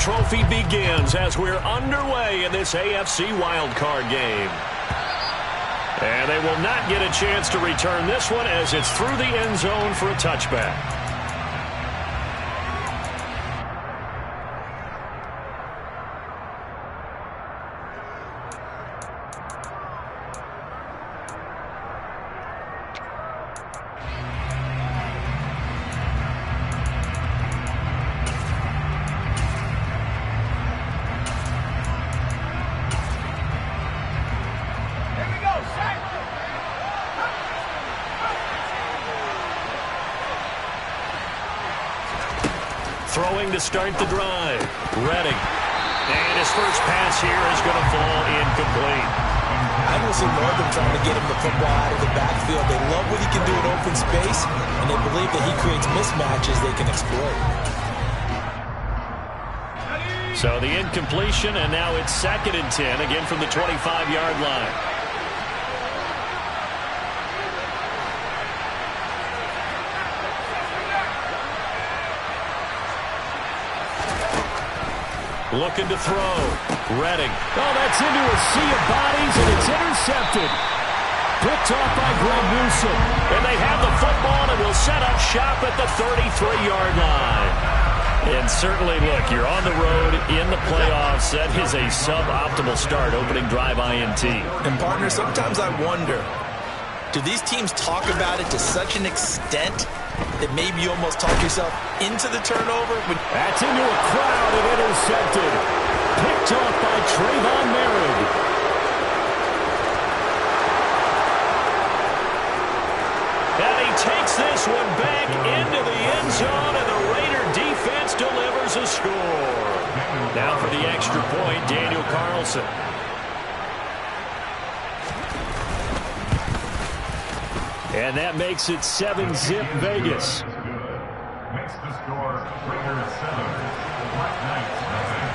trophy begins as we're underway in this AFC wildcard game. And they will not get a chance to return this one as it's through the end zone for a touchback. Throwing to start the drive. Redding. And his first pass here is going to fall incomplete. I don't see more of them trying to get him the football out of the backfield. They love what he can do in open space, and they believe that he creates mismatches they can exploit. So the incompletion, and now it's 2nd and 10, again from the 25-yard line. Looking to throw. Redding. Oh, that's into a sea of bodies, and it's intercepted. Picked off by Greg Newsome. And they have the football and will set up shop at the 33-yard line. And certainly, look, you're on the road in the playoffs. That is a suboptimal start, opening drive INT. And, partner, sometimes I wonder, do these teams talk about it to such an extent that maybe you almost talk yourself into the turnover? That's into a crowd and intercepted. Picked off by Trayvon Merritt. And he takes this one back into the end zone, and the Raider defense delivers a score. Now for the extra point, Daniel Carlson. And that makes it 7-zip Vegas. Makes the score Raiders 7, Black Knights nothing.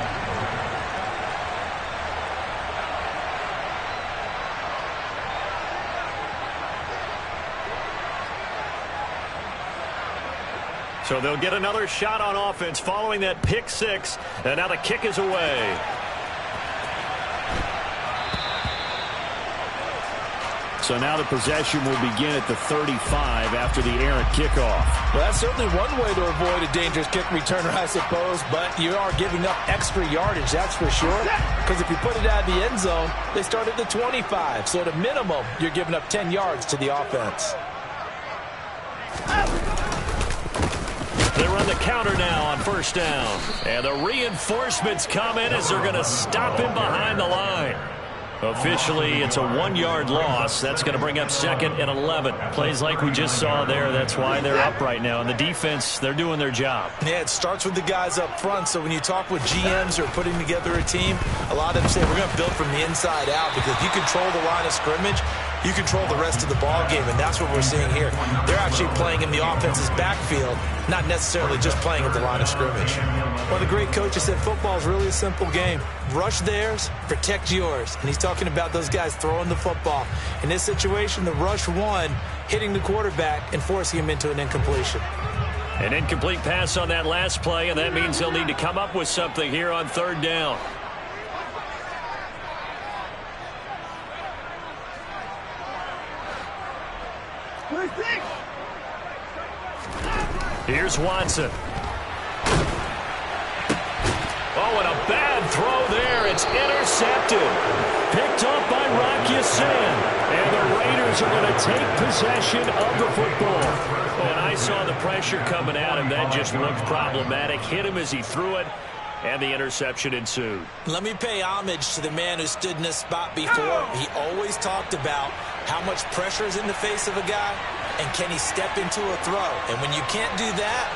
So they'll get another shot on offense following that pick six. And now the kick is away. So now the possession will begin at the 35 after the errant kickoff. Well, that's certainly one way to avoid a dangerous kick returner, I suppose, but you are giving up extra yardage, that's for sure. Because if you put it out of the end zone, they start at the 25. So at a minimum, you're giving up 10 yards to the offense. They run the counter now on first down. And the reinforcements come in as they're going to stop him behind the line. Officially, it's a 1-yard loss. That's going to bring up 2nd and 11. Plays like we just saw there. That's why they're up right now. And the defense, they're doing their job. Yeah, it starts with the guys up front. So when you talk with GMs who are putting together a team, a lot of them say we're going to build from the inside out, because if you control the line of scrimmage, you control the rest of the ball game, and that's what we're seeing here. They're actually playing in the offense's backfield, not necessarily just playing at the line of scrimmage. One of the great coaches said football is really a simple game. Rush theirs, protect yours. And he's talking about those guys throwing the football. In this situation, the rush one, hitting the quarterback and forcing him into an incompletion. An incomplete pass on that last play, and that means they'll need to come up with something here on 3rd down. Here's Watson. Oh, and a bad throw there. It's intercepted. Picked off by Rock Ya-Sin. And the Raiders are going to take possession of the football. And I saw the pressure coming at him. That just looked problematic. Hit him as he threw it, and the interception ensued. Let me pay homage to the man who stood in this spot before. He always talked about how much pressure is in the face of a guy, and can he step into a throw. And when you can't do that,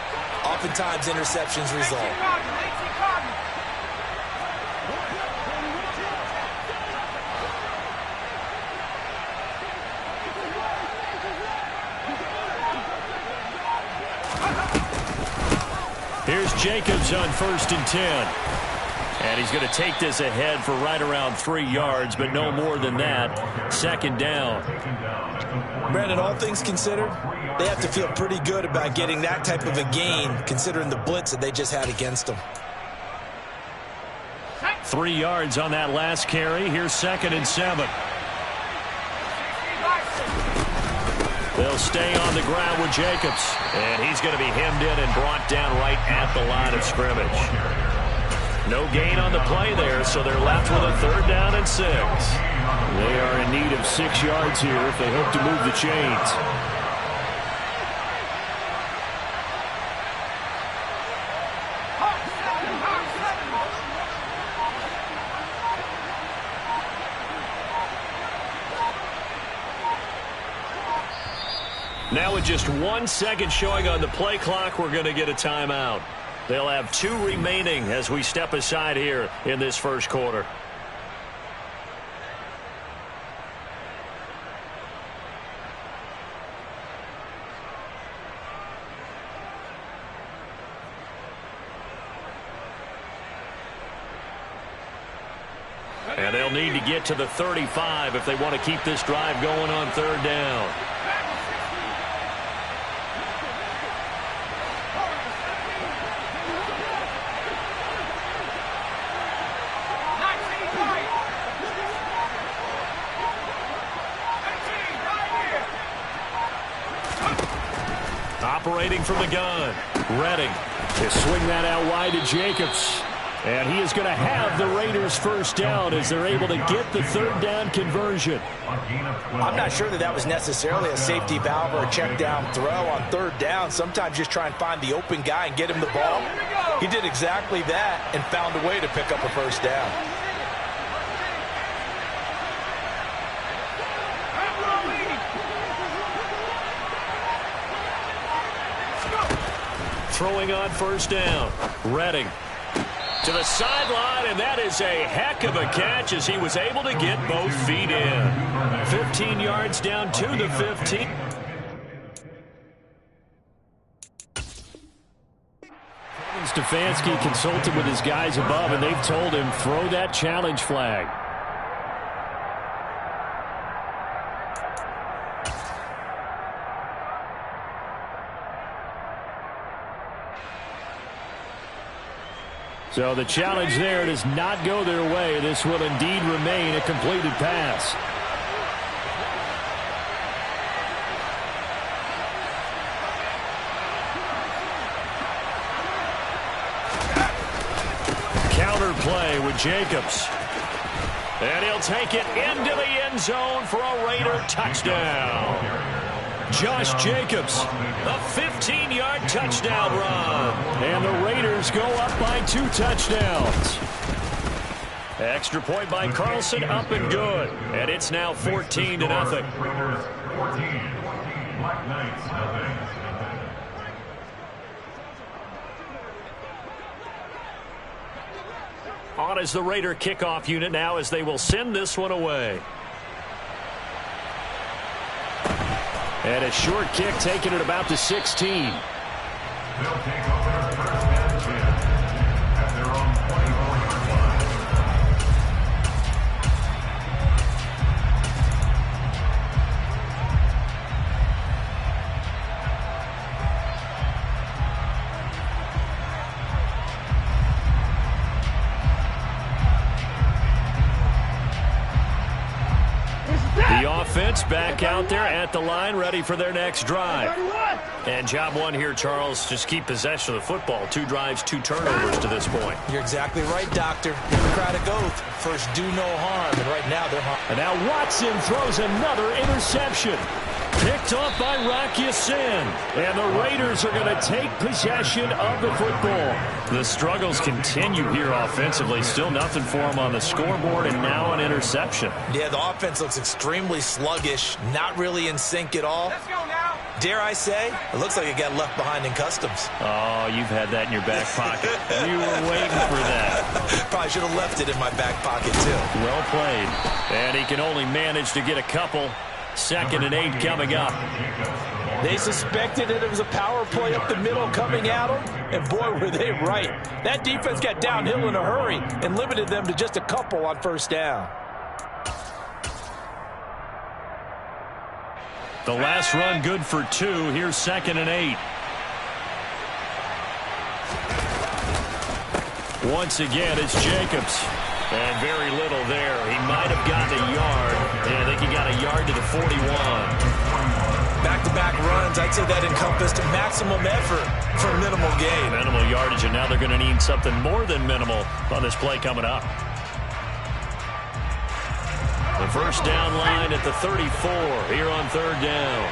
oftentimes interceptions result. Here's Jacobs on 1st and 10. And he's going to take this ahead for right around 3 yards, but no more than that. 2nd down. Brandon, all things considered, they have to feel pretty good about getting that type of a gain, considering the blitz that they just had against them. 3 yards on that last carry. Here's 2nd and 7. They'll stay on the ground with Jacobs. And he's going to be hemmed in and brought down right at the line of scrimmage. No gain on the play there, so they're left with a 3rd down and 6. They are in need of 6 yards here if they hope to move the chains. Now with just 1 second showing on the play clock, we're going to get a timeout. They'll have 2 remaining as we step aside here in this first quarter. And they'll need to get to the 35 if they want to keep this drive going on 3rd down. Operating from the gun, Redding. They swing that out wide to Jacobs. And he is going to have the Raiders first down as they're able to get the 3rd down conversion. I'm not sure that was necessarily a safety valve or a check down throw on 3rd down. Sometimes just try and find the open guy and get him the ball. He did exactly that and found a way to pick up a first down. Throwing on 1st down, Redding to the sideline, and that is a heck of a catch as he was able to get both feet in. 15 yards down to the 15. Stefanski consulted with his guys above, and they've told him throw that challenge flag. So the challenge there does not go their way. This will indeed remain a completed pass. Counter play with Jacobs. And he'll take it into the end zone for a Raider touchdown. Josh Jacobs, a 15-yard touchdown run. And the Raiders go up by 2 touchdowns. Extra point by Carlson, up and good. And it's now 14-0. Raiders 14, Black Knights nothing. On is the Raider kickoff unit now as they will send this one away. And a short kick taken at about the 16. They'll take over their first and 10 at their own 24-yard line. The offense back out there at the line, ready for their next drive. And job one here, Charles, just keep possession of the football. 2 drives, 2 turnovers to this point. You're exactly right, Doctor. Democratic oath. First, do no harm. And right now, they're harm. And now Watson throws another interception. Picked off by Rock Ya-Sin. And the Raiders are going to take possession of the football. The struggles continue here offensively. Still nothing for them on the scoreboard, and now an interception. Yeah, the offense looks extremely sluggish, not really in sync at all. Let's go now. Dare I say, it looks like it got left behind in customs. Oh, you've had that in your back pocket. You were waiting for that. Probably should have left it in my back pocket, too. Well played. And he can only manage to get a couple. 2nd and 8 coming up. They suspected that it was a power play up the middle coming at them, and boy, were they right. That defense got downhill in a hurry and limited them to just a couple on 1st down. The last run good for 2. Here's 2nd and 8. Once again, it's Jacobs. And very little there. He might have gotten a yard. Yeah, I think he got a yard to the 41. Back-to-back runs, I'd say that encompassed maximum effort for minimal gain. Minimal yardage, and now they're going to need something more than minimal on this play coming up. The first down line at the 34 here on third down.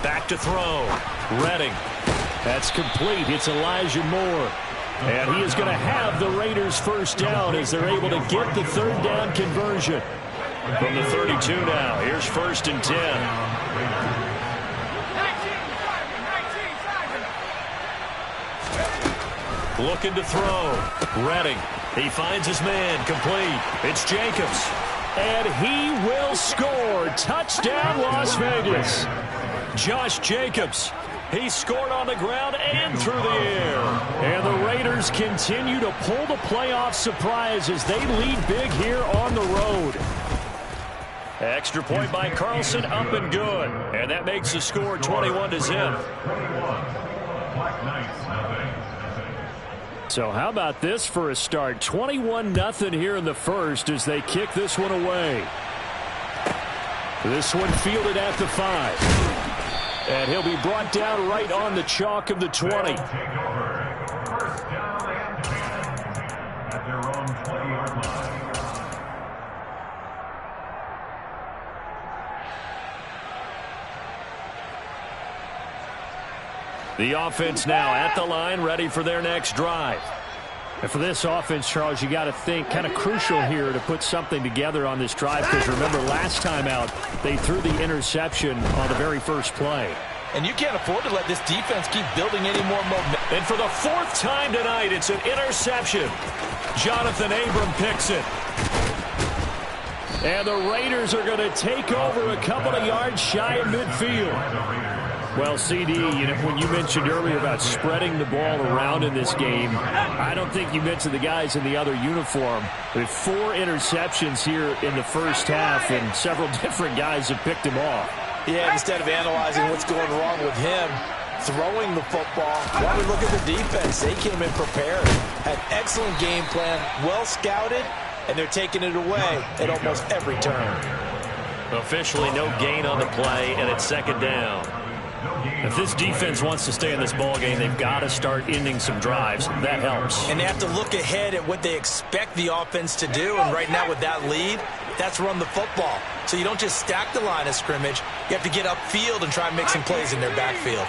Back to throw. Redding. That's complete. It's Elijah Moore. And he is going to have the Raiders first down as they're able to get the third down conversion. From the 32 now. Here's first and 10. Looking to throw. Redding. He finds his man. Complete. It's Jacobs. And he will score. Touchdown, Las Vegas. Josh Jacobs. He scored on the ground and through the air. And the Raiders continue to pull the playoff surprise as they lead big here on the road. Extra point by Carlson, up and good. And that makes the score 21-0. So how about this for a start? 21-0 here in the first as they kick this one away. This one fielded at the 5. And he'll be brought down right on the chalk of the 20. Take over. First down and 10 at their own 20-yard line. The offense now at the line, ready for their next drive. And for this offense, Charles, you got to think kind of crucial here to put something together on this drive, because remember last time out they threw the interception on the very first play. And you can't afford to let this defense keep building any more momentum. And for the fourth time tonight, it's an interception. Jonathan Abram picks it. And the Raiders are going to take over a couple of yards shy of midfield. Well, CD, when you mentioned earlier about spreading the ball around in this game, I don't think you mentioned the guys in the other uniform. With 4 interceptions here in the first half, and several different guys have picked him off. Yeah, instead of analyzing what's going wrong with him, throwing the football, why we look at the defense. They came in prepared, had excellent game plan, well scouted, and they're taking it away at almost every turn. Officially no gain on the play, and it's second down. If this defense wants to stay in this ball game, they've got to start ending some drives. That helps. And they have to look ahead at what they expect the offense to do. And right now with that lead, that's run the football. So you don't just stack the line of scrimmage. You have to get upfield and try and make some plays in their backfield.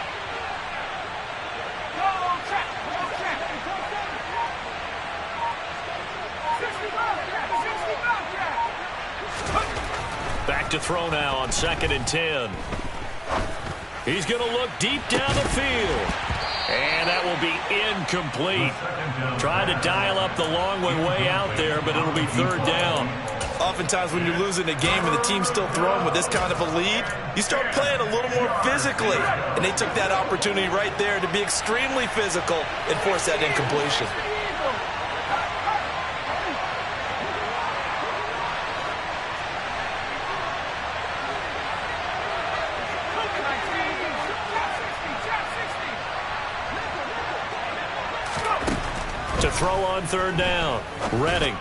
Back to throw now on 2nd and 10. He's going to look deep down the field. And that will be incomplete. Tried to dial up the long one way out there, but it'll be third down. Oftentimes when you're losing a game and the team's still throwing with this kind of a lead, you start playing a little more physically. And they took that opportunity right there to be extremely physical and force that incompletion. To throw on third down. Redding.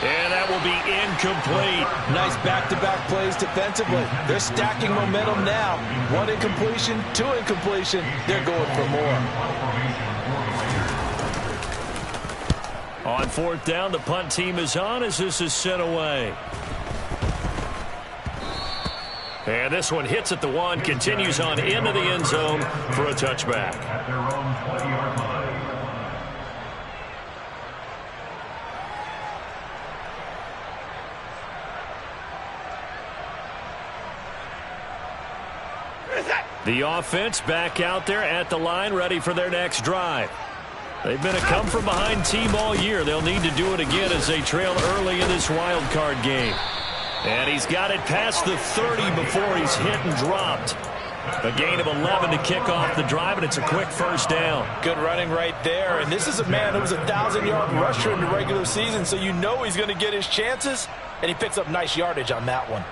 And that will be incomplete. Nice back-to-back plays defensively. They're stacking momentum now. 1 incompletion, 2 incompletion. They're going for more. On 4th down, the punt team is on as this is sent away. And this one hits at the 1, continues on into the end zone for a touchback. At their own 20-yard line. The offense back out there at the line, ready for their next drive. They've been a come-from-behind team all year. They'll need to do it again as they trail early in this wild card game. And he's got it past the 30 before he's hit and dropped. A gain of 11 to kick off the drive, and it's a quick first down. Good running right there. And this is a man who was a 1,000-yard rusher in the regular season, so you know he's going to get his chances, and he picks up nice yardage on that one.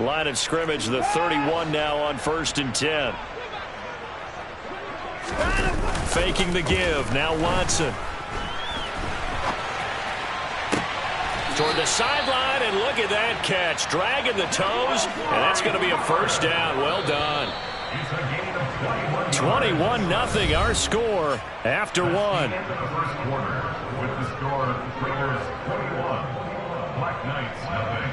Line of scrimmage, the 31 now on 1st and 10. Faking the give. Now Watson. Toward the sideline, and look at that catch. Dragging the toes, and that's going to be a first down. Well done. 21-0 our score after one. With the score, Raiders 21, Black Knights 0.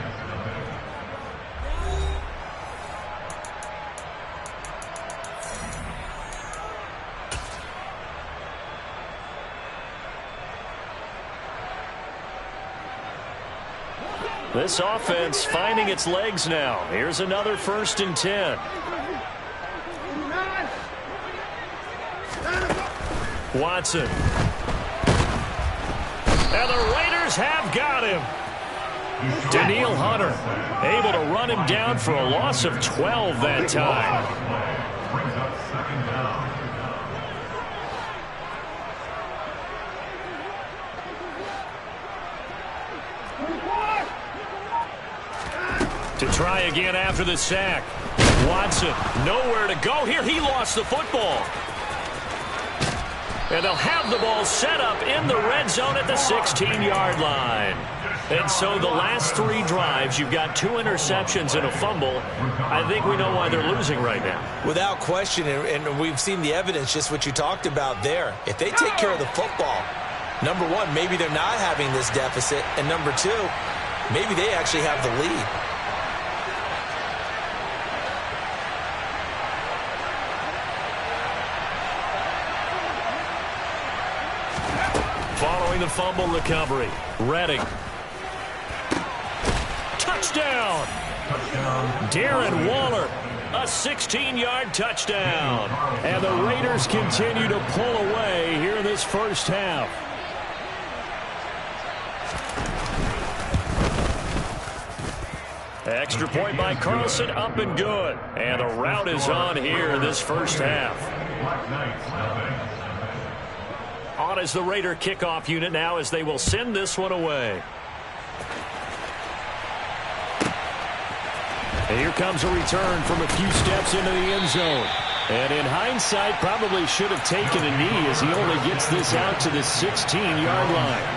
This offense finding its legs now. Here's another 1st and 10. Watson. And the Raiders have got him. Danielle Hunter able to run him down for a loss of 12 that time. Brings up 2nd down. To try again after the sack. Watson, nowhere to go here. He lost the football. And they'll have the ball set up in the red zone at the 16-yard line. And so the last 3 drives, you've got 2 interceptions and a fumble. I think we know why they're losing right now. Without question, and we've seen the evidence, just what you talked about there. If they take care of the football, number one, maybe they're not having this deficit. And number two, maybe they actually have the lead. Following the fumble recovery, Redding. Touchdown! Darren Waller, a 16-yard touchdown. And the Raiders continue to pull away here in this first half. Extra point by Carlson, up and good. And the route is on here in this first half. On as the Raider kickoff unit now as they will send this one away. And here comes a return from a few steps into the end zone. And in hindsight, probably should have taken a knee as he only gets this out to the 16-yard line.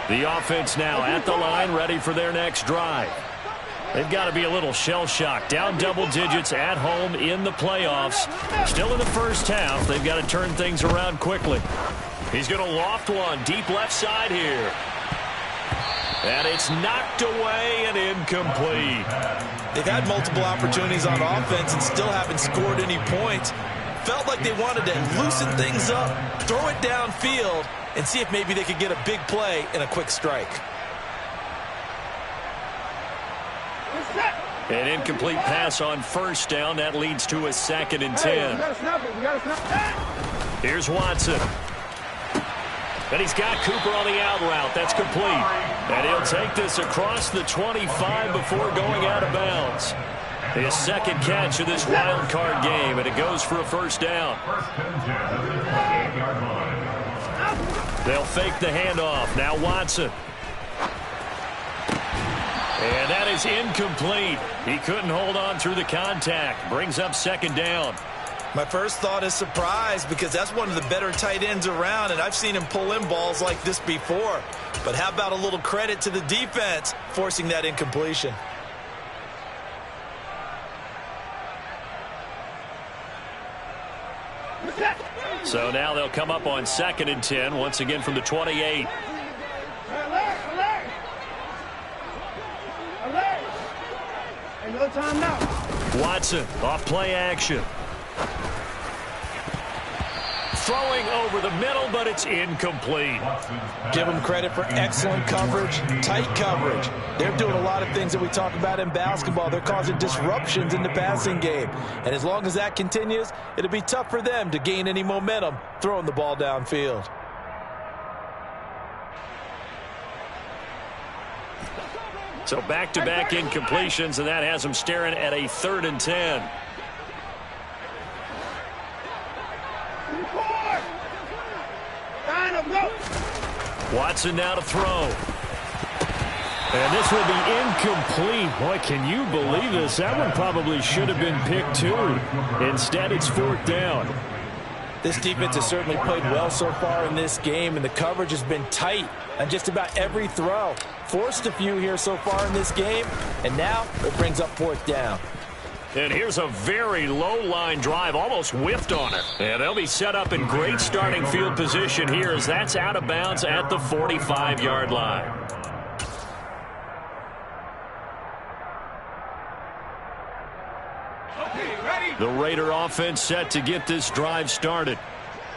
The offense now at the line, ready for their next drive. They've got to be a little shell-shocked. Down double digits at home in the playoffs. Still in the first half. They've got to turn things around quickly. He's going to loft one deep left side here. And it's knocked away and incomplete. They've had multiple opportunities on offense and still haven't scored any points. Felt like they wanted to loosen things up, throw it downfield, and see if maybe they could get a big play and a quick strike. An incomplete pass on first down. That leads to a 2nd and 10. Here's Watson. And he's got Cooper on the out route. That's complete. And he'll take this across the 25 before going out of bounds. His 2nd catch of this wild card game, and it goes for a first down. They'll fake the handoff. Now Watson. And that is incomplete. He couldn't hold on through the contact. Brings up 2nd down. My first thought is surprise because that's one of the better tight ends around, and I've seen him pull in balls like this before. But how about a little credit to the defense forcing that incompletion? So now they'll come up on 2nd and 10, once again from the 28. Watson off play action. throwing over the middle, but it's incomplete. Give them credit for excellent coverage, tight coverage. They're doing a lot of things that we talk about in basketball. They're causing disruptions in the passing game. And as long as that continues, it'll be tough for them to gain any momentum throwing the ball downfield. So back-to-back incompletions, and that has them staring at a 3rd and 10. Watson now to throw. And this will be incomplete. Boy, can you believe this? That one probably should have been picked too. Instead, it's 4th down. This defense has certainly played well so far in this game, and the coverage has been tight on just about every throw. Forced a few here so far in this game, and now it brings up 4th down. And here's a very low-line drive, almost whiffed on it. And they'll be set up in great starting field position here as that's out of bounds at the 45-yard line. The Raider offense set to get this drive started.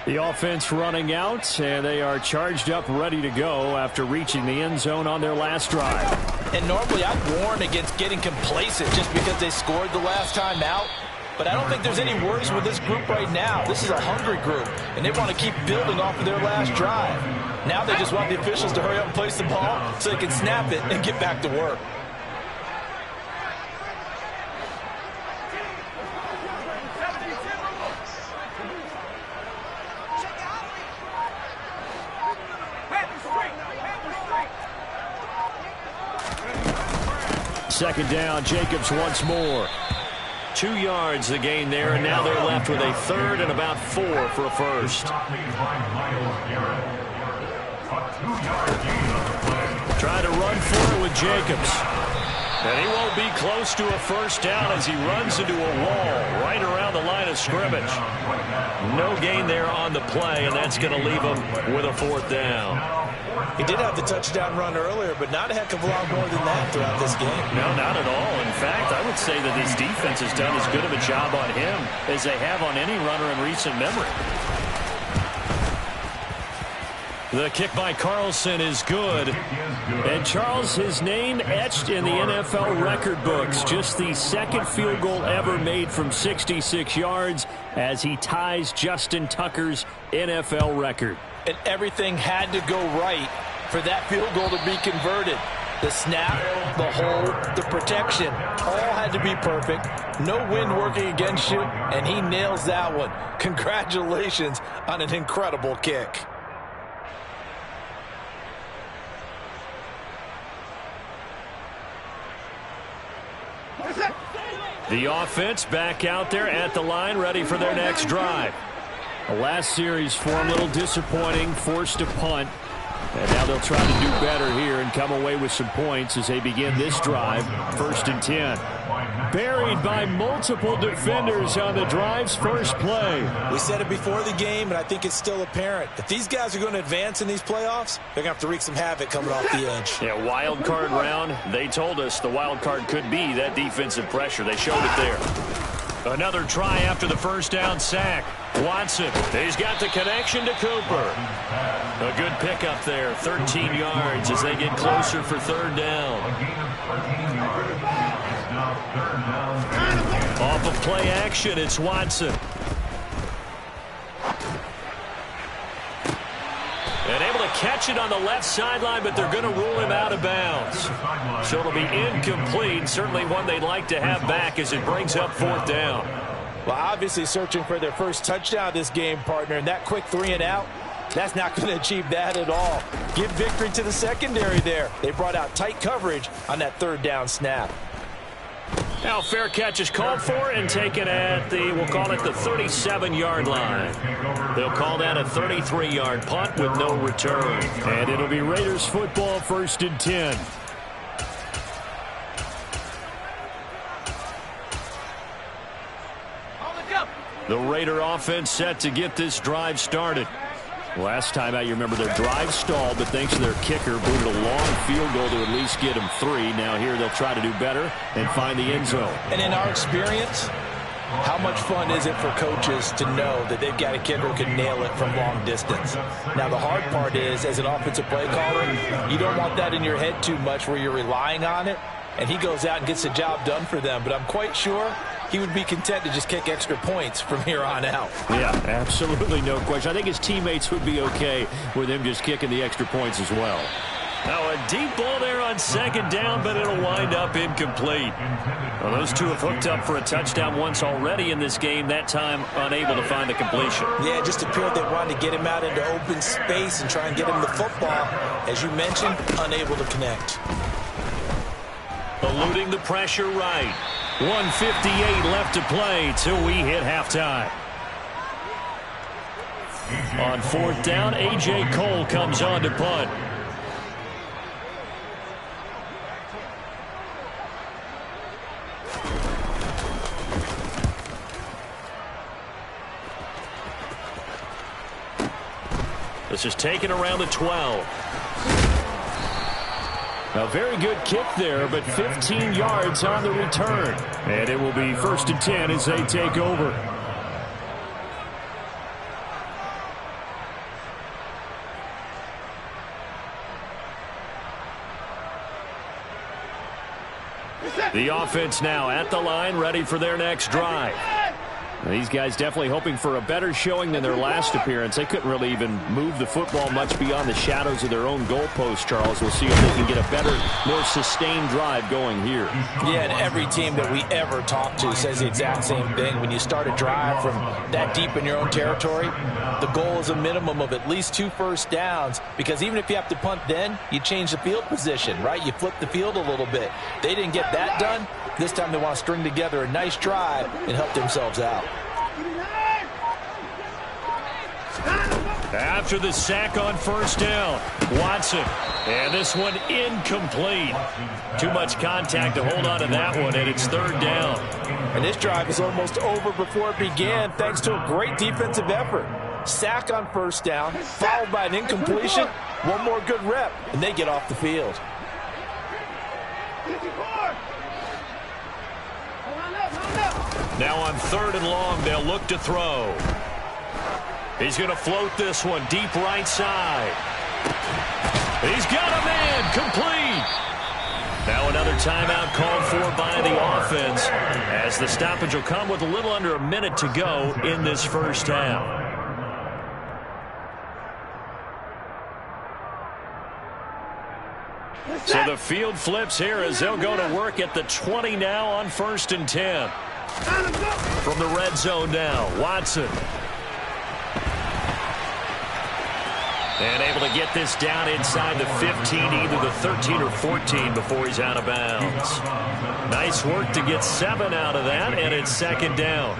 The offense running out, and they are charged up, ready to go after reaching the end zone on their last drive. And normally I'd warn against getting complacent just because they scored the last time out. But I don't think there's any worries with this group right now. This is a hungry group, and they want to keep building off of their last drive. Now they just want the officials to hurry up and place the ball so they can snap it and get back to work. Second down, Jacobs once more. 2 yards the gain there, and now they're left with a 3rd and about 4 for a first. Try to run for it with Jacobs. And he won't be close to a first down as he runs into a wall right around the line of scrimmage. No gain there on the play, and that's going to leave him with a 4th down. He did have the touchdown run earlier, but not a heck of a lot more than that throughout this game. No, not at all. In fact, I would say that this defense has done as good of a job on him as they have on any runner in recent memory. The kick by Carlson is good. And Charles, his name etched in the NFL record books. Just the 2nd field goal ever made from 66 yards as he ties Justin Tucker's NFL record. And everything had to go right for that field goal to be converted. The snap, the hold, the protection, all had to be perfect. No wind working against you, and he nails that one. Congratulations on an incredible kick. The offense back out there at the line, ready for their next drive. The last series for them, a little disappointing, forced a punt. And now they'll try to do better here and come away with some points as they begin this drive, 1st and 10. Buried by multiple defenders on the drive's first play. We said it before the game, and I think it's still apparent. If these guys are going to advance in these playoffs, they're going to have to wreak some havoc coming off the edge. Yeah, wild card round. They told us the wild card could be that defensive pressure. They showed it there. Another try after the first down sack. Watson, he's got the connection to Cooper. A good pickup there, 13 yards as they get closer for 3rd down. Off of play action, it's Watson. And able to catch it on the left sideline, but they're going to rule him out of bounds. So it'll be incomplete, certainly one they'd like to have back as it brings up 4th down. Well, obviously searching for their first touchdown this game, partner, and that quick 3 and out, that's not going to achieve that at all. Give victory to the secondary there. They brought out tight coverage on that 3rd down snap. Now fair catch is called for and taken at the, we'll call it the 37-yard line. They'll call that a 33-yard punt with no return. And it'll be Raiders football, 1st and 10. The Raider offense set to get this drive started. Last time out, you remember their drive stalled, but thanks to their kicker, booted a long field goal to at least get them 3. Now here they'll try to do better and find the end zone. And in our experience, How much fun is it for coaches to know that they've got a kicker who can nail it from long distance? Now, the hard part is, as an offensive play caller, you don't want that in your head too much where you're relying on it, and he goes out and gets the job done for them. But I'm quite sure he would be content to just kick extra points from here on out. Yeah, absolutely no question. I think his teammates would be okay with him just kicking the extra points as well. Now a deep ball there on second down, but it'll wind up incomplete. Well, those two have hooked up for a touchdown once already in this game, that time unable to find the completion. Yeah, it just appeared they wanted to get him out into open space and try and get him the football. As you mentioned, unable to connect. Eluding the pressure right. 1:58 left to play till we hit halftime. On fourth down, A.J. Cole comes on to punt. This is taken around the 12. A very good kick there, but 15 yards on the return. And it will be 1st and 10 as they take over. The offense now at the line, ready for their next drive. These guys definitely hoping for a better showing than their last appearance. They couldn't really even move the football much beyond the shadows of their own goalpost, Charles. We'll see if they can get a better, more sustained drive going here. Yeah, and every team that we ever talk to says the exact same thing. When you start a drive from that deep in your own territory, the goal is a minimum of at least 2 first downs, because even if you have to punt then, you change the field position, right? You flip the field a little bit. They didn't get that done. This time they want to string together a nice drive and help themselves out. After the sack on first down, Watson. And this one incomplete. Too much contact to hold on to that one, and it's 3rd down. And this drive is almost over before it began, thanks to a great defensive effort. Sack on first down, followed by an incompletion. One more good rep, and they get off the field. Now on 3rd and long, they'll look to throw. He's going to float this one deep right side. He's got a man, complete. Now another timeout called for by the offense, as the stoppage will come with a little under a minute to go in this first half. So the field flips here as they'll go to work at the 20 now on 1st and 10. From the red zone now, Watson. And able to get this down inside the 15, either the 13 or 14 before he's out of bounds. Nice work to get 7 out of that, and it's 2nd down.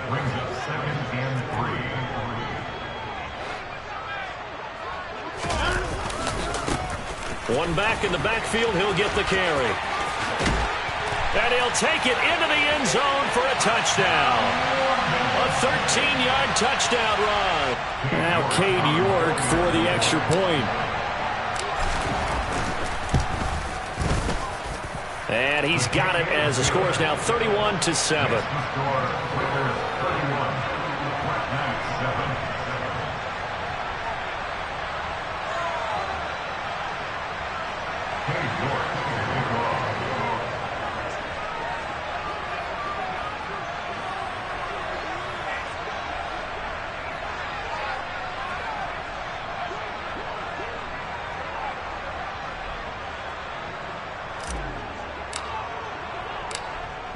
One back in the backfield, he'll get the carry. And he'll take it into the end zone for a touchdown. A 13-yard touchdown run. Now Cade York for the extra point. And he's got it as the score is now 31-7.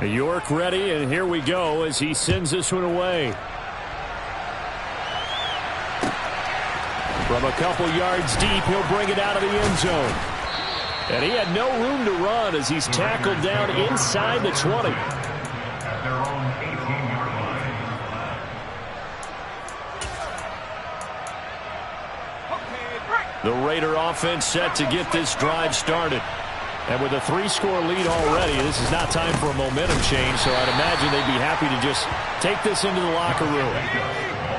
York ready, and here we go as he sends this one away. From a couple yards deep, he'll bring it out of the end zone. And he had no room to run as he's tackled down inside the 20. At their own 18-yard line. The Raider offense set to get this drive started. And with a 3-score lead already, this is not time for a momentum change, so I'd imagine they'd be happy to just take this into the locker room.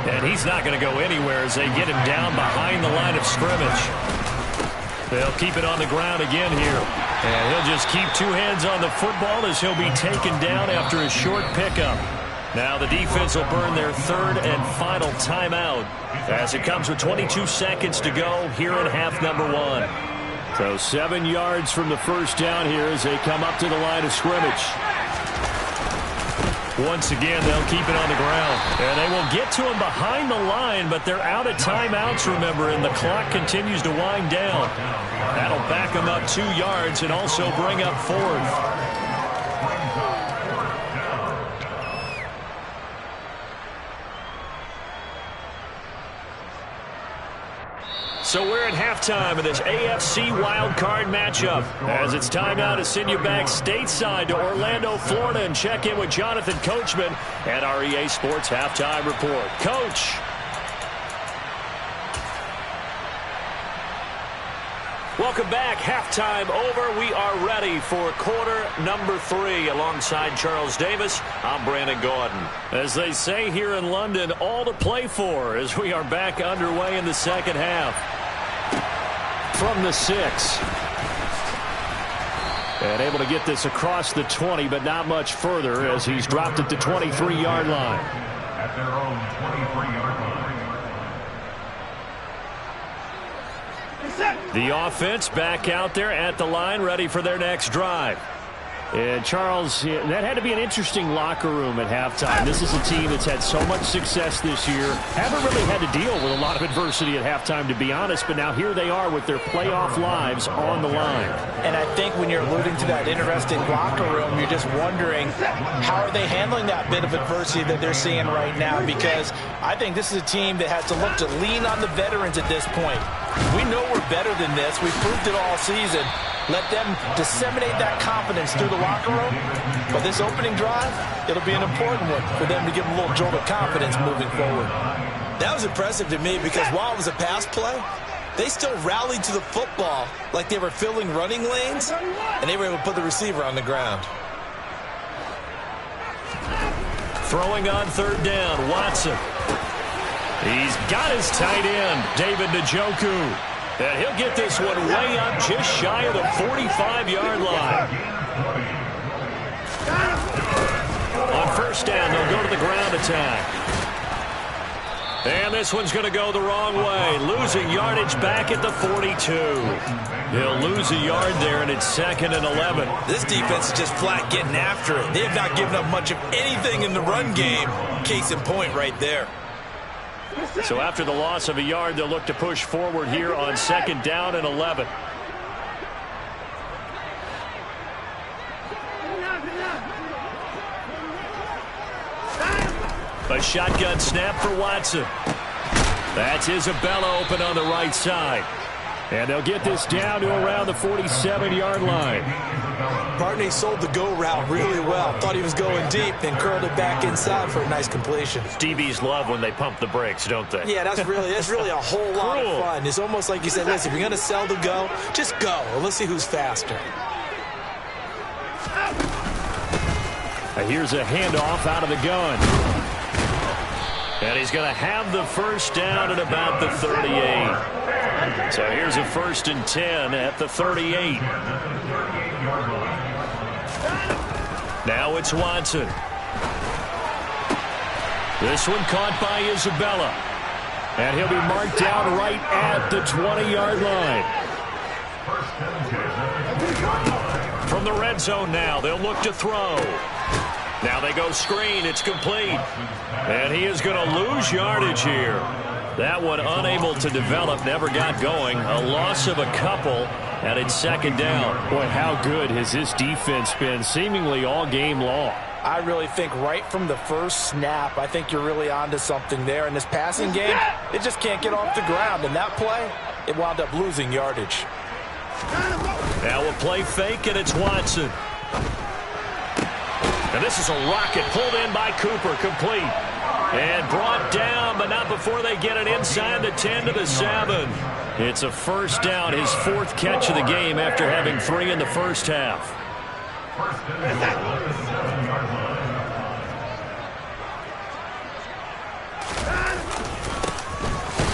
And he's not going to go anywhere as they get him down behind the line of scrimmage. They'll keep it on the ground again here. And he'll just keep 2 hands on the football as he'll be taken down after a short pickup. Now the defense will burn their third and final timeout as it comes with 22 seconds to go here in half number one. So 7 yards from the first down here as they come up to the line of scrimmage. Once again, they'll keep it on the ground. And they will get to him behind the line, but they're out of timeouts, remember, and the clock continues to wind down. That'll back them up 2 yards and also bring up fourth. So we're at halftime of this AFC wildcard matchup. As it's time now to send you back stateside to Orlando, Florida, and check in with Jonathan Coachman at our EA Sports Halftime Report. Coach. Welcome back. Halftime over. We are ready for quarter number 3. Alongside Charles Davis, I'm Brandon Gaudin. As they say here in London, all to play for as we are back underway in the second half. From the 6. And able to get this across the 20, but not much further as he's dropped at the 23-yard line. At their own 23-yard line. The offense back out there at the line, ready for their next drive. And Charles, that had to be an interesting locker room at halftime. This is a team that's had so much success this year. Haven't really had to deal with a lot of adversity at halftime, to be honest. But now here they are with their playoff lives on the line. And I think when you're alluding to that interesting locker room, you're just wondering how are they handling that bit of adversity that they're seeing right now? Because I think this is a team that has to look to lean on the veterans at this point. We know we're better than this. We've proved it all season. Let them disseminate that confidence through the locker room. But this opening drive, it'll be an important one for them to give them a little jolt of confidence moving forward. That was impressive to me because while it was a pass play, they still rallied to the football like they were filling running lanes, and they were able to put the receiver on the ground. Throwing on third down, Watson. He's got his tight end, David Njoku. And he'll get this one way up just shy of the 45-yard line. On first down, they'll go to the ground attack. And this one's going to go the wrong way. Losing yardage back at the 42. He'll lose a yard there, and it's 2nd and 11. This defense is just flat getting after it. They have not given up much of anything in the run game. Case in point right there. So after the loss of a yard, they'll look to push forward here on 2nd down and 11. A shotgun snap for Watson. That's Isabella open on the right side. And they'll get this down to around the 47-yard line. Barney sold the go route really well. Thought he was going deep, then curled it back inside for a nice completion. DBs love when they pump the brakes, don't they? Yeah, that's really a whole lot of fun. It's almost like you said, listen, if you're going to sell the go, just go. And let's see who's faster. Here's a handoff out of the gun. And he's going to have the first down at about the 38. So here's a 1st and 10 at the 38. Now it's Watson. This one caught by Isabella. And he'll be marked down right at the 20-yard line. From the red zone now, they'll look to throw. Now they go screen. It's complete. And he is going to lose yardage here. That one unable to develop, never got going. A loss of a couple, and it's 2nd down. Boy, how good has this defense been seemingly all game long? I really think right from the first snap, I think you're really onto something there. In this passing game, it just can't get off the ground. And that play, it wound up losing yardage. Now we'll play fake, and it's Watson. And this is a rocket pulled in by Cooper, complete. And brought down, but not before they get it inside the 10 to the 7. It's a first down, his 4th catch of the game after having 3 in the first half.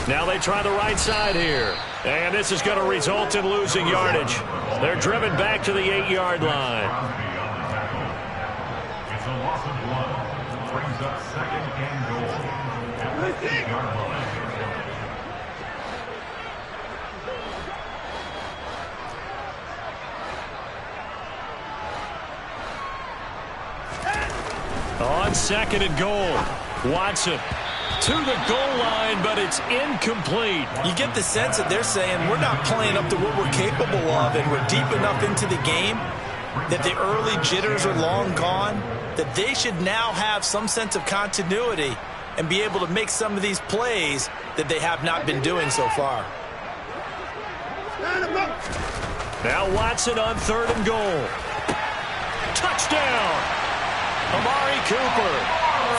Now they try the right side here. And this is going to result in losing yardage. They're driven back to the 8-yard line. It's a loss of 1. brings up second and goal at the 8-yard line. On second and goal, Watson to the goal line, but it's incomplete. You get the sense that they're saying we're not playing up to what we're capable of, and we're deep enough into the game that the early jitters are long gone, that they should now have some sense of continuity and be able to make some of these plays that they have not been doing so far. Now Watson on third and goal. Touchdown! Amari Cooper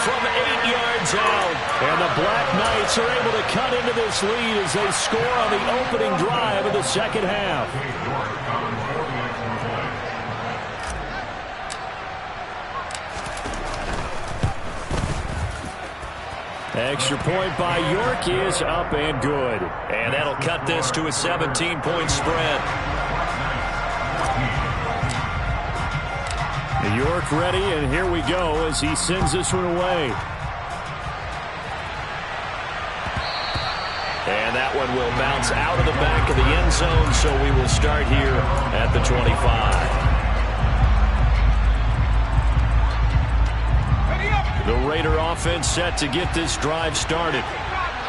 from 8 yards out. And the Black Knights are able to cut into this lead as they score on the opening drive of the second half. Extra point by York is up and good. And that'll cut this to a 17-point spread. York ready, and here we go as he sends this one away. And that one will bounce out of the back of the end zone, so we will start here at the 25. The Raider offense set to get this drive started.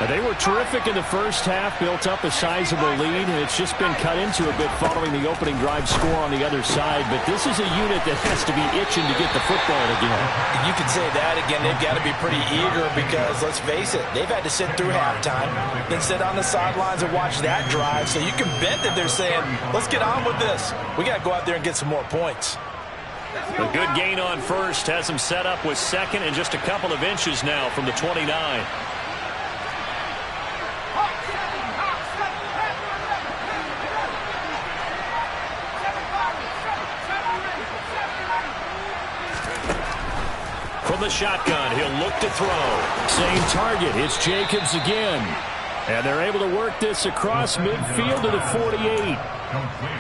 They were terrific in the first half, built up a sizable lead, and it's just been cut into a bit following the opening drive score on the other side. But this is a unit that has to be itching to get the football again. You could say that again. They've got to be pretty eager because, let's face it, they've had to sit through halftime, then sit on the sidelines and watch that drive. So you can bet that they're saying, let's get on with this. We got to go out there and get some more points. A good gain on first has him set up with second and just a couple of inches now from the 29. From the shotgun, he'll look to throw. Same target. It's Jacobs again. And they're able to work this across midfield to the 48.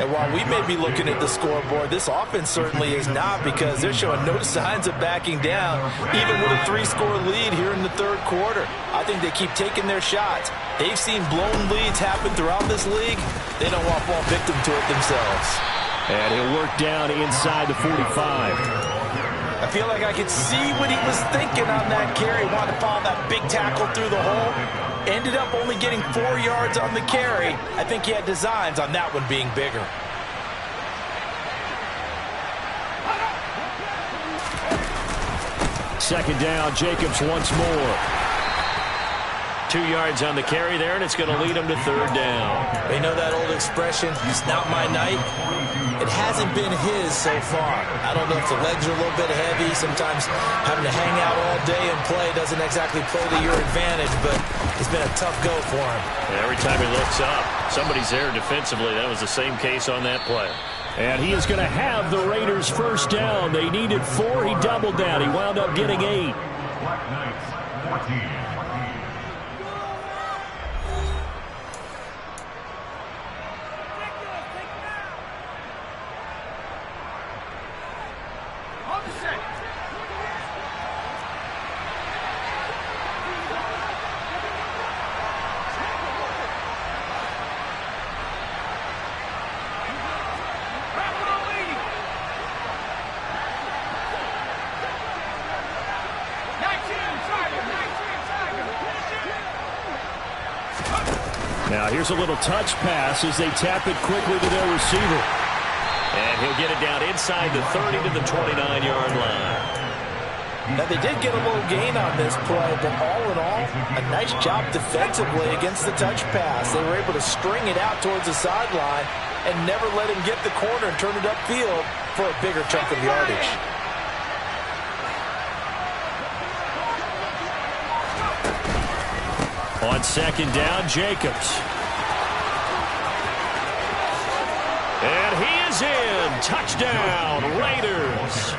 And while we may be looking at the scoreboard, this offense certainly is not, because they're showing no signs of backing down, even with a 3-score lead here in the third quarter. I think they keep taking their shots. They've seen blown leads happen throughout this league. They don't want to fall victim to it themselves. And he'll work down inside the 45. I feel like I could see what he was thinking on that carry. Wanted to follow that big tackle through the hole. Ended up only getting 4 yards on the carry. I think he had designs on that one being bigger. Second down, Jacobs once more. 2 yards on the carry there, and it's going to lead him to third down. You know that old expression, it's not my night? It hasn't been his so far. I don't know if the legs are a little bit heavy. Sometimes having to hang out all day and play doesn't exactly play to your advantage, but it's been a tough go for him. Every time he looks up, somebody's there defensively. That was the same case on that play. And he is going to have the Raiders first down. They needed 4. He doubled that. He wound up getting 8. Black Knights 14. Now here's a little touch pass as they tap it quickly to their receiver. And he'll get it down inside the 30 to the 29-yard line. Now they did get a little gain on this play, but all in all, a nice job defensively against the touch pass. They were able to string it out towards the sideline and never let him get the corner and turn it upfield for a bigger chunk of yardage. On second down, Jacobs. And he is in. Touchdown, Raiders.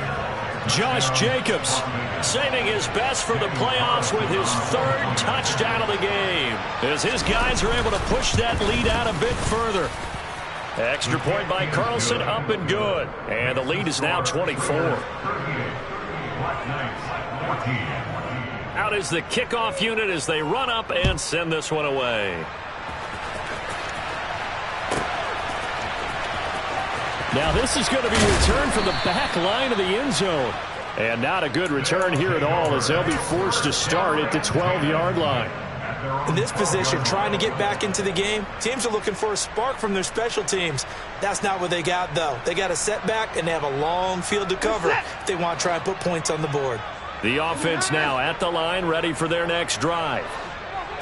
Josh Jacobs saving his best for the playoffs with his 3rd touchdown of the game, as his guys are able to push that lead out a bit further. Extra point by Carlson, up and good. And the lead is now 24. Black Knights 14. Out is the kickoff unit as they run up and send this one away. Now this is going to be returned from the back line of the end zone. And not a good return here at all as they'll be forced to start at the 12-yard line. In this position, trying to get back into the game, teams are looking for a spark from their special teams. That's not what they got, though. They got a setback, and they have a long field to cover if they want to try and put points on the board. The offense now at the line, ready for their next drive.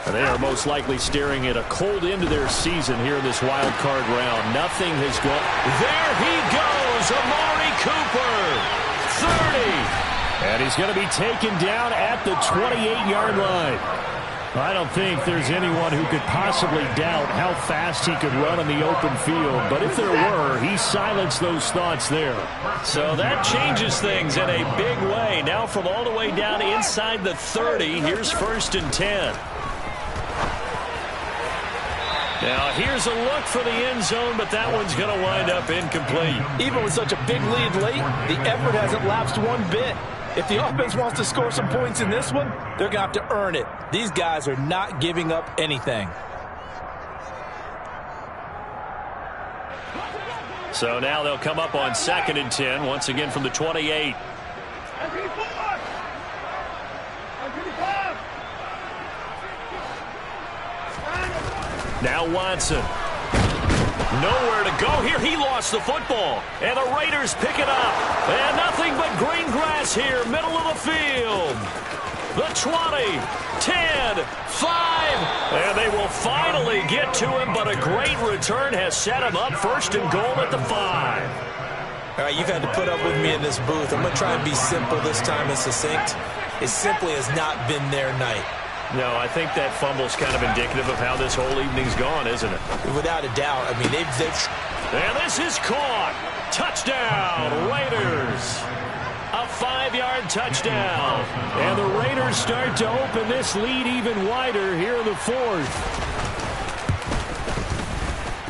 And they are most likely staring at a cold end to their season here in this wild card round. Nothing has gone. There he goes, Amari Cooper. 30. And he's going to be taken down at the 28-yard line. I don't think there's anyone who could possibly doubt how fast he could run in the open field. But if there were, he silenced those thoughts there. So that changes things in a big way. Now from all the way down inside the 30, here's 1st and 10. Now here's a look for the end zone, but that one's going to wind up incomplete. Even with such a big lead late, the effort hasn't lapsed one bit. If the offense wants to score some points in this one, they're going to have to earn it. These guys are not giving up anything. So now they'll come up on 2nd and 10, once again from the 28. Now Watson. Nowhere to go here. He lost the football. And the Raiders pick it up. And nothing but green grass here, middle of the field. The 20, 10, 5. And they will finally get to him, but a great return has set him up 1st and goal at the 5. All right, you've had to put up with me in this booth. I'm going to try and be simple this time and succinct. It simply has not been their night. No, I think that fumble's kind of indicative of how this whole evening's gone, isn't it? Without a doubt. I mean, they've... And this is caught. Touchdown, Raiders. A 5-yard touchdown. And the Raiders start to open this lead even wider here in the 4th.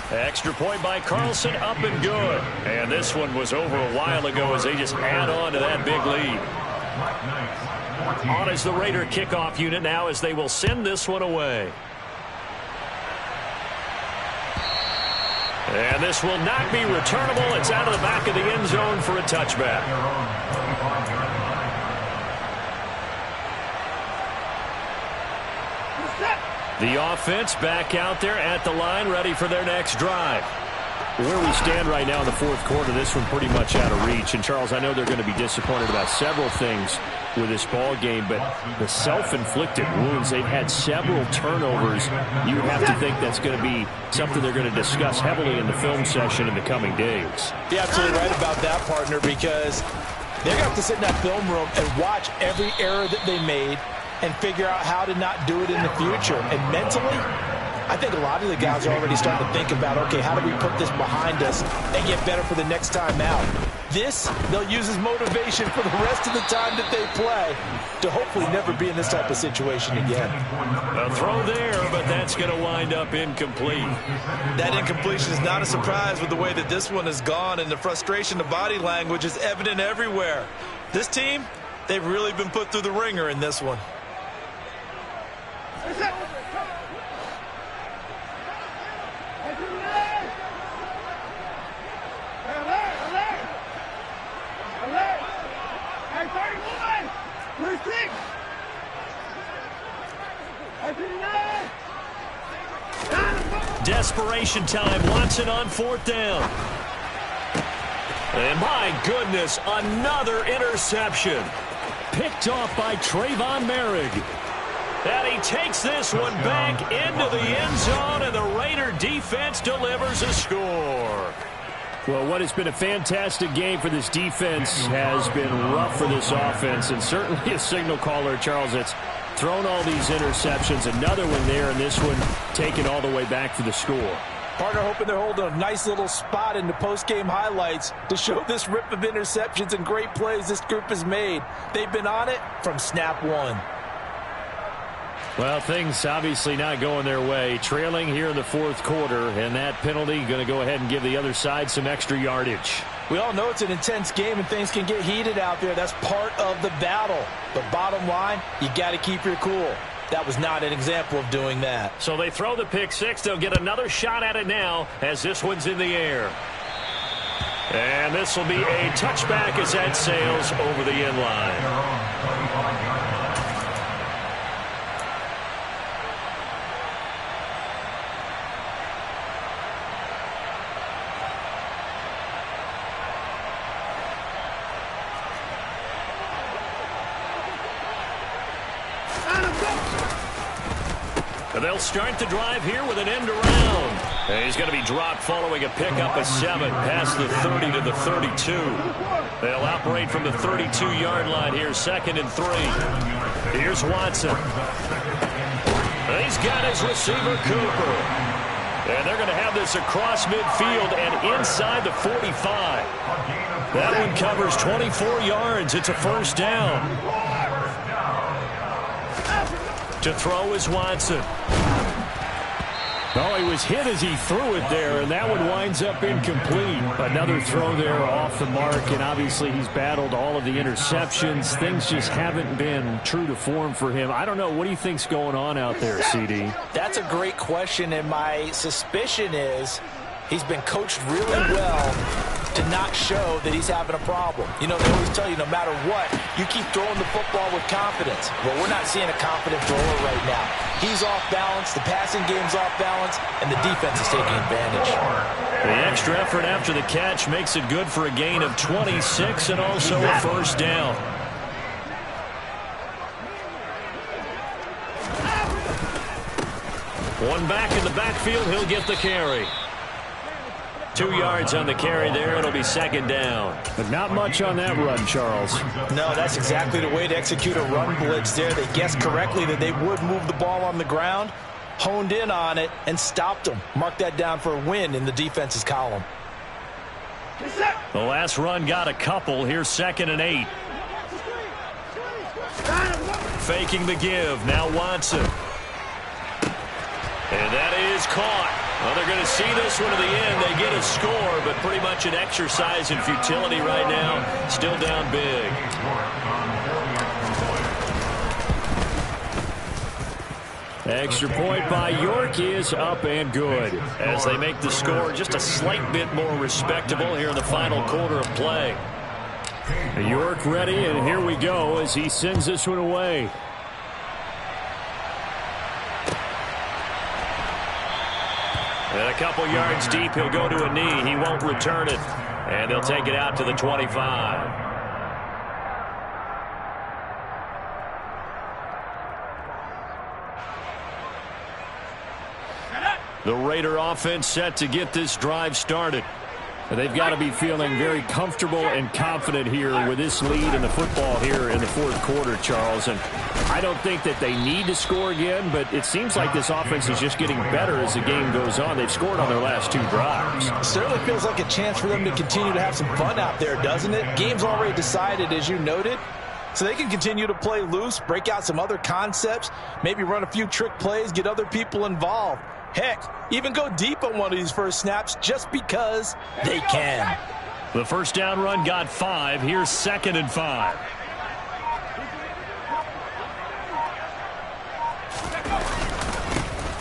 Extra point by Carlson, up and good. And this one was over a while ago as they just add on to that big lead. On is the Raider kickoff unit now as they will send this one away. And this will not be returnable. It's out of the back of the end zone for a touchback. The offense back out there at the line, ready for their next drive. Where we stand right now in the 4th quarter, this one pretty much out of reach. And, Charles, I know they're going to be disappointed about several things with this ball game, but the self-inflicted wounds, they've had several turnovers. You have to think that's going to be something they're going to discuss heavily in the film session in the coming days. You're absolutely right about that, partner, because they're going to have to sit in that film room and watch every error that they made and figure out how to not do it in the future. And mentally, I think a lot of the guys are already starting to think about, okay, how do we put this behind us and get better for the next time out? This, they'll use as motivation for the rest of the time that they play to hopefully never be in this type of situation again. A throw there, but that's going to wind up incomplete. That incompletion is not a surprise with the way that this one has gone, and the frustration, the body language is evident everywhere. This team, they've really been put through the ringer in this one. Desperation time. Watson on 4th down. And my goodness, another interception. Picked off by Trayvon Merrick. And he takes this one back into the end zone, and the Raider defense delivers a score. Well, what has been a fantastic game for this defense has been rough for this offense, and certainly a signal caller, Charles, that's thrown all these interceptions. Another one there, and this one taken all the way back for the score. Partner hoping they're holding a nice little spot in the post-game highlights to show this rip of interceptions and great plays this group has made. They've been on it from snap one. Well, things obviously not going their way. Trailing here in the 4th quarter, and that penalty going to go ahead and give the other side some extra yardage. We all know it's an intense game and things can get heated out there. That's part of the battle. But bottom line, you got to keep your cool. That was not an example of doing that. So they throw the pick six. They'll get another shot at it now as this one's in the air. And this will be a touchback as that sails over the end line. They'll start the drive here with an end around. And he's going to be dropped following a pickup of 7 past the 30 to the 32. They'll operate from the 32-yard line here, 2nd and 3. Here's Watson. He's got his receiver, Cooper. And they're going to have this across midfield and inside the 45. That one covers 24 yards. It's a first down. To throw is Watson. Oh, he was hit as he threw it there, and that one winds up incomplete. Another throw there off the mark, and obviously he's battled all of the interceptions. Things just haven't been true to form for him. I don't know. What do you think's going on out there, CD? That's a great question, and my suspicion is he's been coached really well to not show that he's having a problem. You know, they always tell you no matter what, you keep throwing the football with confidence. Well, we're not seeing a confident thrower right now. He's off balance, the passing game's off balance, and the defense is taking advantage. The extra effort after the catch makes it good for a gain of 26 and also a first down. One back in the backfield, he'll get the carry. 2 yards on the carry there. It'll be 2nd down. But not much on that run, Charles. No, that's exactly the way to execute a run blitz there. They guessed correctly that they would move the ball on the ground, honed in on it, and stopped them. Mark that down for a win in the defense's column. The last run got a couple. Here's 2nd and 8. Faking the give. Now Watson. And that is caught. Well, they're going to see this one to the end. They get a score, but pretty much an exercise in futility right now. Still down big. Extra point by York is up and good as they make the score just a slight bit more respectable here in the final quarter of play. York ready, and here we go as he sends this one away. And a couple yards deep, he'll go to a knee. He won't return it. And they'll take it out to the 25. The Raider offense set to get this drive started. They've got to be feeling very comfortable and confident here with this lead in the football here in the 4th quarter, Charles. And I don't think that they need to score again, but it seems like this offense is just getting better as the game goes on. They've scored on their last 2 drives. Certainly feels like a chance for them to continue to have some fun out there, doesn't it? Game's already decided, as you noted. So they can continue to play loose, break out some other concepts, maybe run a few trick plays, get other people involved. Heck, even go deep on one of these first snaps just because they can. The first down run got 5. Here's 2nd and 5.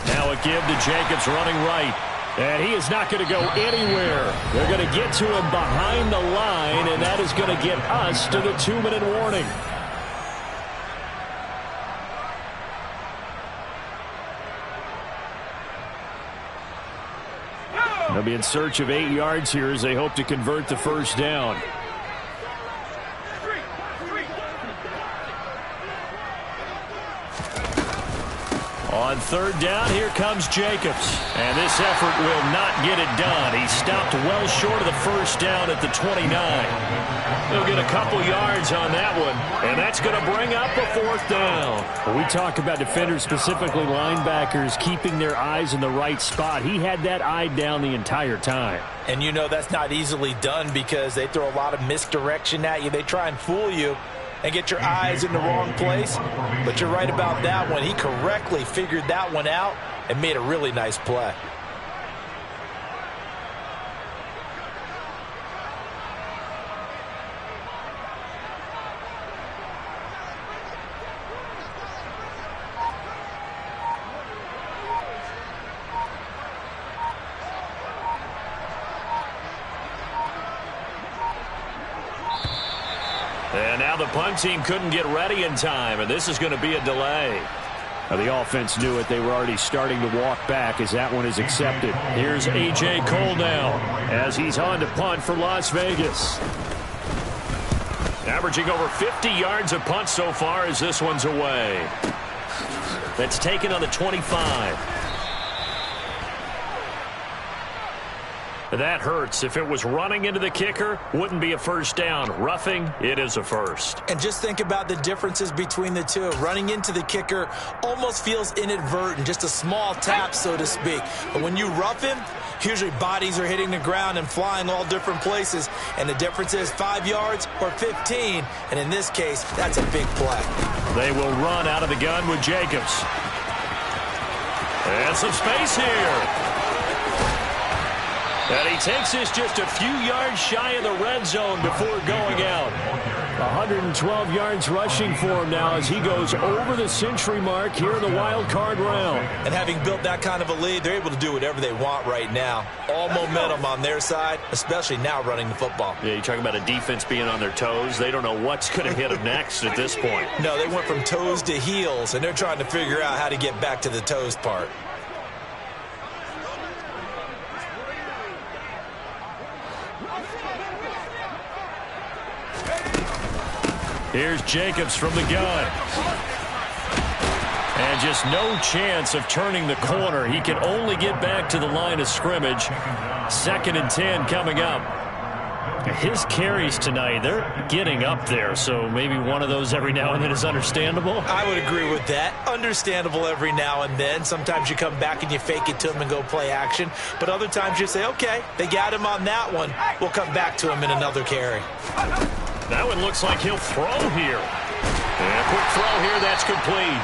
Now a give to Jacobs running right. And he is not going to go anywhere. They're going to get to him behind the line, and that is going to get us to the 2-minute warning. They'll be in search of 8 yards here as they hope to convert the first down. On 3rd down, here comes Jacobs. And this effort will not get it done. He stopped well short of the first down at the 29. He'll get a couple yards on that one, and that's going to bring up a 4th down. When we talk about defenders, specifically linebackers, keeping their eyes in the right spot, he had that eye down the entire time. And you know that's not easily done because they throw a lot of misdirection at you. They try and fool you and get your eyes in the wrong place. But you're right about that one. He correctly figured that one out and made a really nice play. Now the punt team couldn't get ready in time, and this is going to be a delay. The offense knew it. They were already starting to walk back as that one is accepted. Here's A.J. Cole now as he's on to punt for Las Vegas. Averaging over 50 yards a punt so far as this one's away. That's taken on the 25. That hurts. If it was running into the kicker, wouldn't be a first down. Roughing, it is a first. And just think about the differences between the two. Running into the kicker almost feels inadvertent, just a small tap, so to speak. But when you rough him, usually bodies are hitting the ground and flying all different places. And the difference is 5 yards or 15. And in this case, that's a big play. They will run out of the gun with Jacobs. And some space here. And he takes this just a few yards shy of the red zone before going out. 112 yards rushing for him now as he goes over the century mark here in the wild card round. And having built that kind of a lead, they're able to do whatever they want right now. All momentum on their side, especially now running the football. Yeah, you talk about a defense being on their toes. They don't know what's going to hit them next at this point. No, they went from toes to heels, and they're trying to figure out how to get back to the toes part. Here's Jacobs from the gun. And just no chance of turning the corner. He can only get back to the line of scrimmage. 2nd and 10 coming up. His carries tonight, they're getting up there, so maybe one of those every now and then is understandable. I would agree with that. Understandable every now and then. Sometimes you come back and you fake it to him and go play action. But other times you say, okay, they got him on that one. We'll come back to him in another carry. That one looks like he'll throw here. And a quick throw here, that's complete.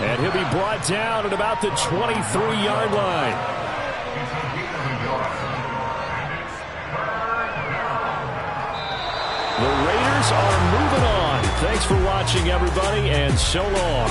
And he'll be brought down at about the 23-yard line. The Raiders are moving on. Thanks for watching, everybody, and so long.